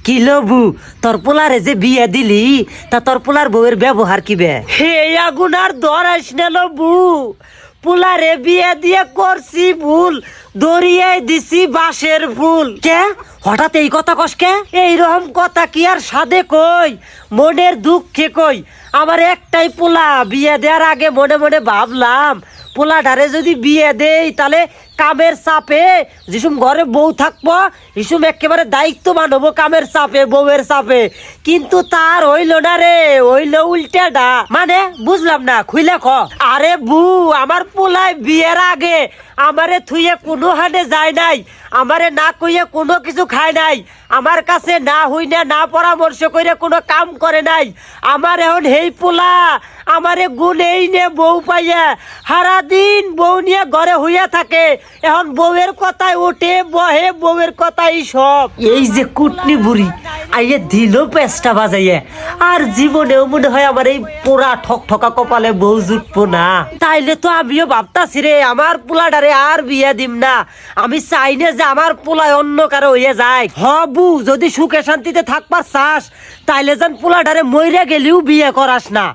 কি লবু তোর পোলারে যে বিয়ে দিলি তা তোর পোলার বউয়ের ব্যবহার কি বে? হে আগুন আর ধরাইস না লবু, পোলারে বিয়ে দিয়ে করছি ভুল, দরিয়ায় দিছি বাঁশের ফুল। কে হঠাৎ এই কথা কস কে? এইরকম কথা কি আর সাধে কই, মনের দুঃখে কই। আমার একটাই পোলা, বিয়ে দেওয়ার আগে মনে মনে ভাবলাম পোলাটারে যদি বিয়ে দেই তাহলে কামের চাপে যেসব ঘরে বউ থাকবো এসব একেবারে দায়িত্ববান হবো কামের চাপে, বউয়ের চাপে। কিন্তু তার হইল না রে, হইল উল্টাটা। মানে বুঝলাম না, খুইলে খ। আরে বু, আমার পোলায় বিয়ের আগে আমারে থুইয়ে কোনো হানে যায় নাই, আমারে না কইয়ে কোনো কিছু খায় নাই, আমার কাছে না হই না না পরামর্শ করে কোনো কাম করে নাই। আমার এখন হেই পোলা আমারে গুনেই নে বউ পাইয়া সারা দিন বউ নিয়ে ঘরে হইয়া থাকে। এখন বউয়ের কথায় ওঠে বহে, বউয়ের কথাই সব। এই যে কুটনি বুড়ি আইয়ে দিল পেস্টা বাজাইয়ে, আর জীবনেও মনে হয় আমার এই পোড়া ঠক ঠকা কপালে বউ জুটবো না। তাইলে তো আমিও ভাবতাছি রে আমার পোলাটারে আর বিয়ে দিম না। আমি চাই না যে আমার পোলায় অন্য কারো হইয়া যায়। হবু যদি সুখে শান্তিতে থাকবার চাস তাইলে যেন পোলাটারে মইরা গেলেও বিয়ে করাস না।